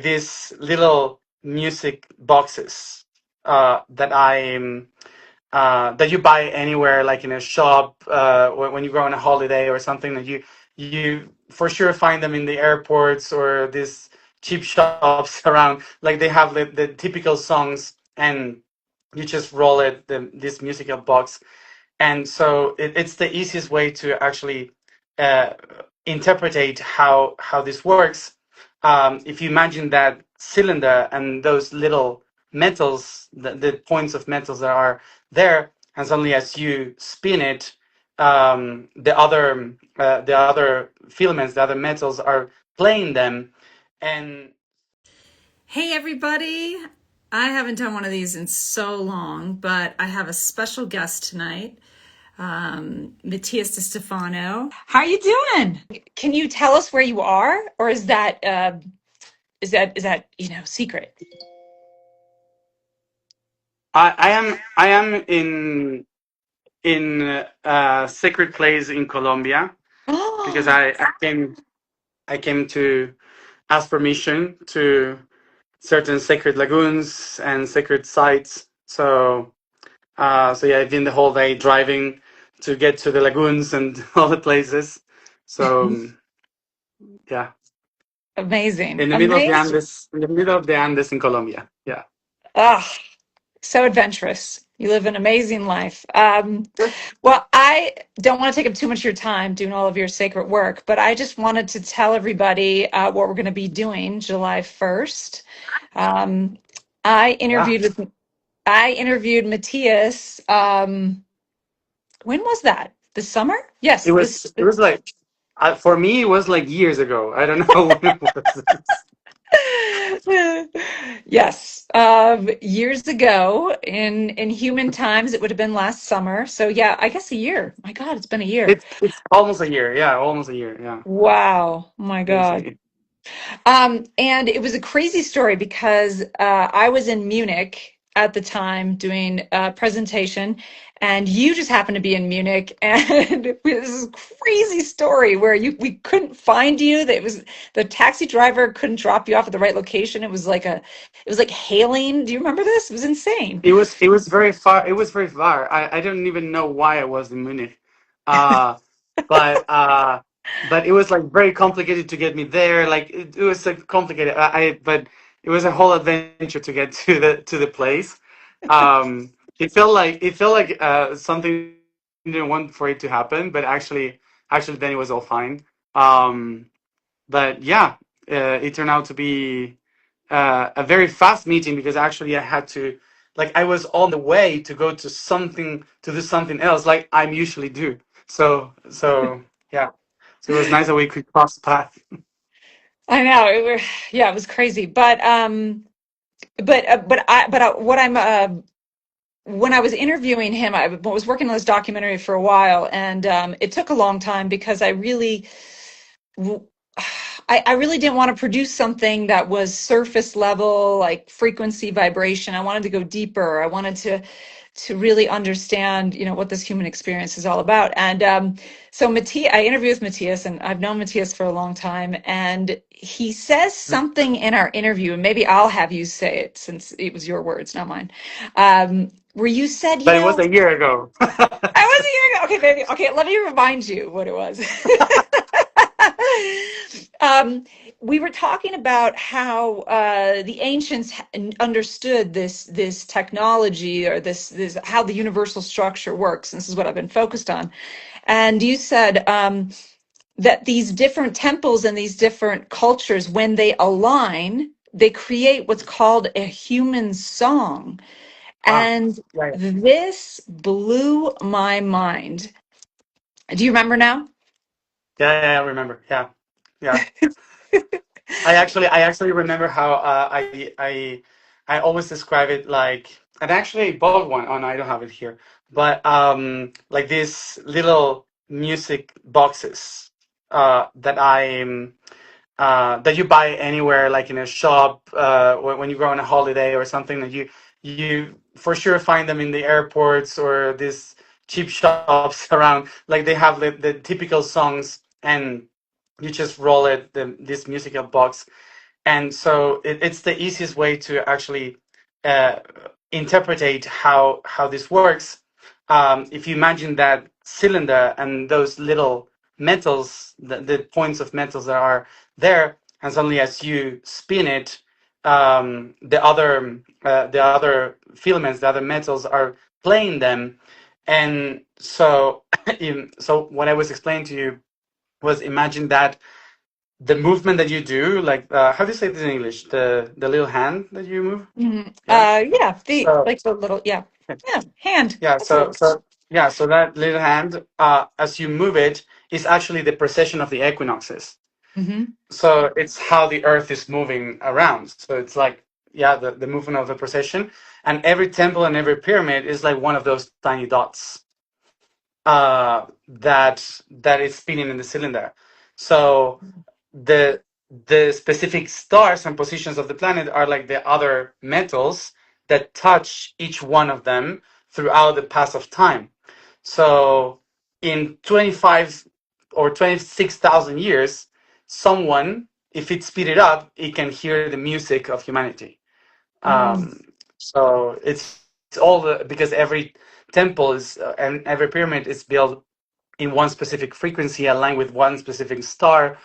these little music boxes that you buy anywhere, like in a shop, when you go on a holiday or something. That you for sure find them in the airports or these cheap shops around. Like they have the typical songs, and you just roll this musical box. And so it's the easiest way to actually uh, interpretate how this works. If you imagine that cylinder and those little metals, the points of metals that are there, and suddenly as you spin it, the other filaments, the other metals are playing them, and Hey, everybody. I haven't done one of these in so long, but I have a special guest tonight, Matias STEFANO. How are you doing? Can you tell us where you are, or is that secret? I am in a sacred place in Colombia because Oh, I came to ask permission to certain sacred lagoons and sacred sites. So yeah, I've been the whole day driving to get to the lagoons and all the places. So yeah, amazing, in the middle of the amazing. Andes, in Colombia. Yeah. Ah, so adventurous. You live an amazing life. Well, I don't want to take up too much of your time doing all of your sacred work, but I just wanted to tell everybody what we're going to be doing July 1st. Um, I Yeah. interviewed with I interviewed Matias. When was that? This summer? Yes, It was it was like for me it was like years ago. I don't know when it was. Yes, years ago in human times, it would have been last summer. So yeah, I guess a year. My God, it's been a year. It's almost a year. Yeah, almost a year. Yeah. Wow, my Almost a God. year. And it was a crazy story because I was in Munich at the time doing a presentation, and you just happened to be in Munich, and this is a crazy story where we couldn't find you. That it was the taxi driver couldn't drop you off at the right location. It was like hailing. Do you remember this? It was insane. It was very far. It was very far. I don't even know why I was in Munich. Uh, but but it was like very complicated to get me there. Like it was like complicated. But it was a whole adventure to get to the place. It felt like something I didn't want for it to happen, but actually then it was all fine. Um, but yeah, it turned out to be a very fast meeting because actually I had to, like, I was on the way to go to do something else, like I usually do. So yeah, so it was nice that we could cross path. I know yeah, it was crazy. What I'm when I was interviewing him, I was working on this documentary for a while, and it took a long time because w- I really didn't want to produce something that was surface level, like frequency vibration. I wanted to go deeper. I wanted to really understand, what this human experience is all about. And so I interviewed with Matias, and I've known Matias for a long time. And he says something in our interview, and maybe I'll have you say it since it was your words, not mine. Where you said, But it was a year ago. I was a year ago. Okay, baby. Okay, let me remind you what it was. Um, we were talking about how the ancients understood this technology or this how the universal structure works. And this is what I've been focused on. And you said that these different temples and these different cultures, when they align, they create what's called a human song. Ah, And yeah, this blew my mind. Do you remember now? yeah, I remember. Yeah, yeah. I actually remember how I always describe it like, and actually I bought one. Oh no, I don't have it here. But like these little music boxes that you buy anywhere, like in a shop, when you go on a holiday or something. That you for sure find them in the airports or these cheap shops around. Like they have the typical songs, and you just roll this musical box. And so it's the easiest way to actually uh, interpretate how this works. If you imagine that cylinder and those little metals, the points of metals that are there, and suddenly as you spin it, the other filaments, the other metals are playing them, and so so what I was explaining to you was imagine that the movement that you do, like how do you say this in English? The little hand that you move. Yeah. Yeah, the So like the little, yeah, hand. yeah. That's what. So that little hand, as you move it, is actually the precession of the equinoxes. Hmm. So it's how the Earth is moving around. So it's like yeah, the movement of the precession, and every temple and every pyramid is like one of those tiny dots that is spinning in the cylinder. So the the specific stars and positions of the planet are like the other metals that touch each one of them throughout the pass of time. So in 25 or 26,000 years, someone, if it speeded up, it can hear the music of humanity. Mm. So it's all because every temple is and every pyramid is built in one specific frequency aligned with one specific star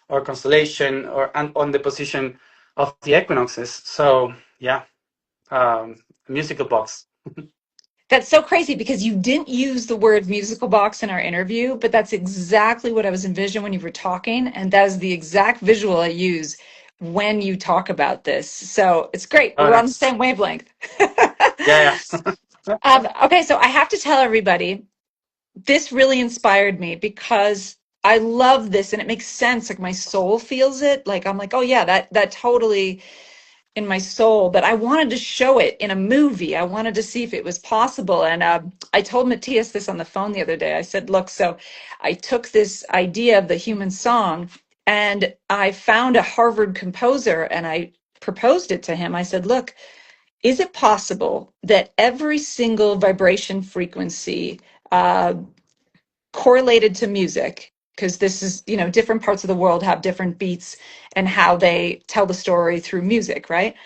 or constellation or on the position of the equinoxes. So yeah, musical box. That's so crazy because you didn't use the word musical box in our interview, but that's exactly what I was envisioning when you were talking. And that is the exact visual I use when you talk about this. So it's great. Oh, We're on the nice. same wavelength. Yeah, yeah. Okay, so I have to tell everybody this really inspired me because I love this and it makes sense. Like my soul feels it. Like I'm like, oh yeah, that totally in my soul, but I wanted to show it in a movie. I wanted to see if it was possible. And I told Matias this on the phone the other day. I said, look, so I took this idea of the human song and I found a Harvard composer and I proposed it to him. I said, look, is it possible that every single vibration frequency uh, correlated to music, because this is, different parts of the world have different beats and how they tell the story through music, right?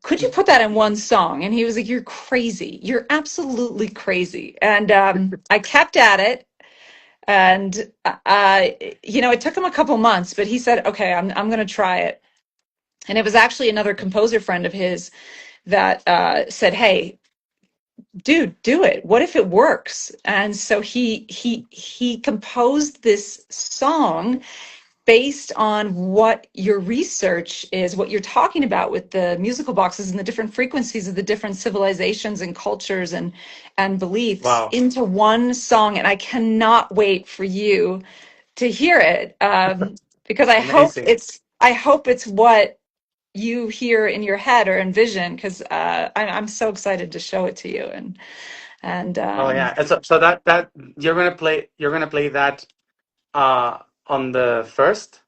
Could you put that in one song? And he was like, you're crazy. You're absolutely crazy. And I kept at it. And, it took him a couple months, but he said, okay, I'm going to try it. And it was actually another composer friend of his that said, hey, dude, do it. What if it works? And so he composed this song based on what your research is, what you're talking about with the musical boxes and the different frequencies of the different civilizations and cultures and beliefs Wow, into one song. And I cannot wait for you to hear it, because amazing. I hope it's what you hear in your head or envision, because I'm so excited to show it to you. And Oh yeah, and so that you're gonna play that uh on the 1st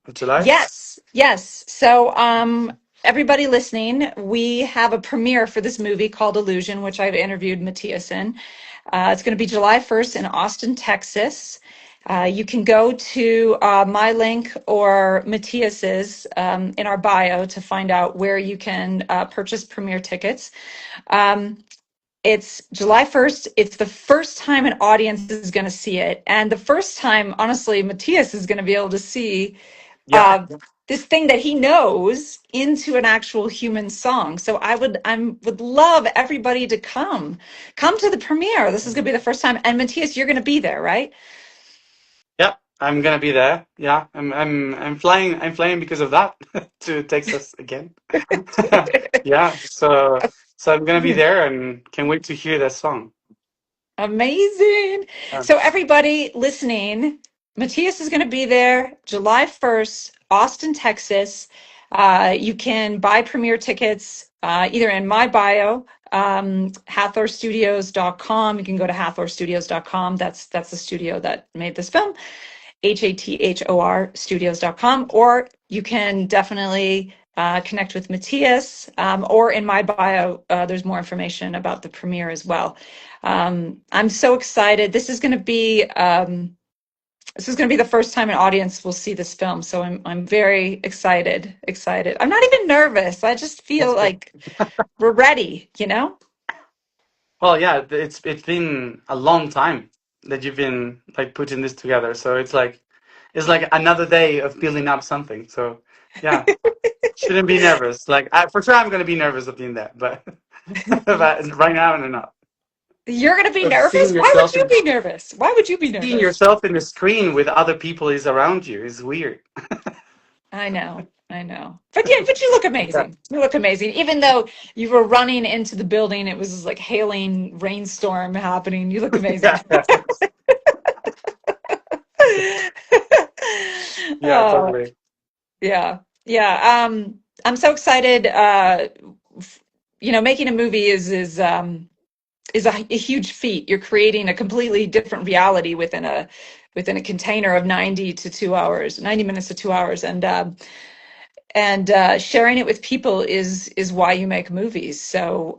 of July. yes. So everybody listening, we have a premiere for this movie called Illusion, which I've interviewed Matias in. It's going to be July 1st in Austin, Texas. You can go to my link or Matias's in our bio to find out where you can purchase premiere tickets. Um, it's July 1st. It's the first time an audience is going to see it. And the first time, honestly, Matias is going to be able to see Yeah, uh, this thing that he knows into an actual human song. So I would love everybody to come to the premiere. This is going to be the first time. And Matias, you're going to be there, right? yeah. I'm gonna be there. Yeah, I'm flying. I'm flying because of that to Texas again. Yeah, so I'm gonna be there and can't wait to hear that song. Amazing. Uh, So, everybody listening, Matias is going to be there July 1st, Austin, Texas. You can buy premiere tickets either in my bio, hathorstudios.com. You can go to hathorstudios.com. That's the studio that made this film, HATHOR studios.com. Or you can definitely connect with Matias, or in my bio, there's more information about the premiere as well. I'm so excited. This is going to be This is going to be the first time an audience will see this film, so I'm very excited. Excited. I'm not even nervous. I just feel That's good. like we're ready, you know? Well, yeah, it's been a long time that you've been like putting this together. So it's like another day of building up something. So yeah, shouldn't be nervous. Like for sure, I'm gonna be nervous at the end there, but but right now I'm not. You're going to be Of nervous? Why would you be nervous? Why would you be seeing nervous? yourself in the screen with other people is around you is weird. I know. I know. But yeah, but you look Yeah. amazing. You look amazing. Even though you were running into the building, it was like hailing rainstorm happening. You look amazing. Yeah, yeah, Oh, totally. yeah. Yeah. I'm so excited. Making a movie is a huge feat. You're creating a completely different reality within a container of 90 to 2 hours, 90 minutes to 2 hours, and sharing it with people is why you make movies. So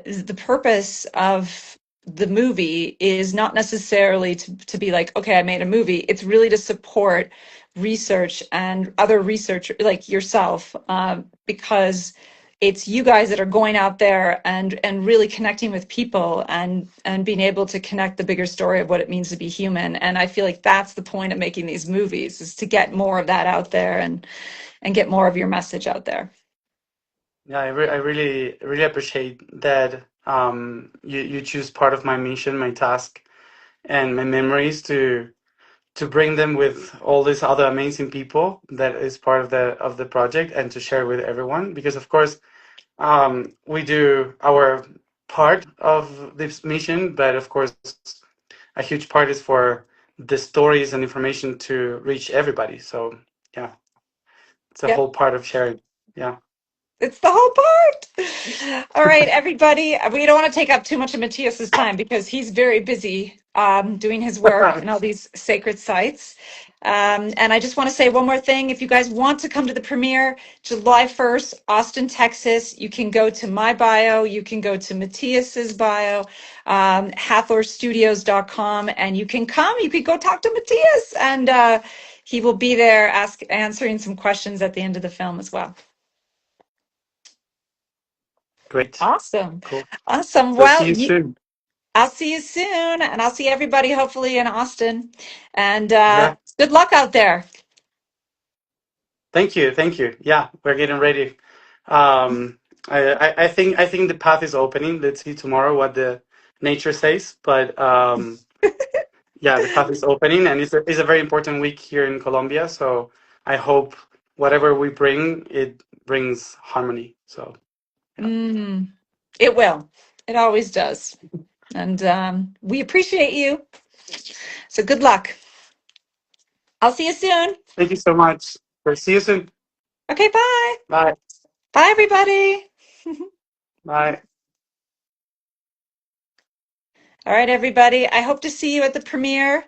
the purpose of the movie is not necessarily to be like, okay, I made a movie. It's really to support research and other researchers like yourself, because it's you guys that are going out there and really connecting with people and being able to connect the bigger story of what it means to be human. And I feel like that's the point of making these movies, is to get more of that out there and get more of your message out there. Yeah, I really appreciate that you choose part of my mission, my task, and my memories to bring them with all these other amazing people that is part of the project and to share with everyone. Because of course, we do our part of this mission, but of course, a huge part is for the stories and information to reach everybody. So yeah, it's a Yep. whole part of sharing. Yeah. It's the whole part. All right, everybody. We don't want to take up too much of Matias's time because he's very busy doing his work and all these sacred sites. And I just want to say one more thing. If you guys want to come to the premiere, July 1st, Austin, Texas, you can go to my bio. You can go to Matias's bio, hathorstudios.com, and you can come. You can go talk to Matias, and he will be there answering some questions at the end of the film as well. Great. Awesome. Cool. Awesome. So see Well, you soon. I'll see you soon, and I'll see everybody hopefully in Austin. And Yeah. good luck out there. Thank you. Thank you. Yeah, we're getting ready. Um, I think the path is opening. Let's see tomorrow what the nature says. But yeah, the path is opening, and it's a very important week here in Colombia. So I hope whatever we bring, it brings harmony. So yeah. Mm, it will. It always does. And we appreciate you. So good luck. I'll see you soon. Thank you so much. See you soon. Okay, bye. Bye. Bye, everybody. Bye. All right, everybody. I hope to see you at the premiere.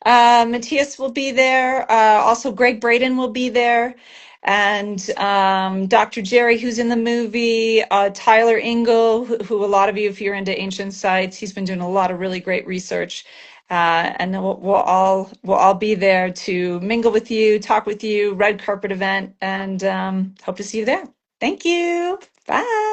Matias will be there. Also, Greg Braden will be there. And Dr. Jerry, who's in the movie, Tyler Ingle, who a lot of you, if you're into ancient sites, he's been doing a lot of really great research. And then we'll all be there to mingle with you, talk with you, red carpet event, and hope to see you there. Thank you. Bye.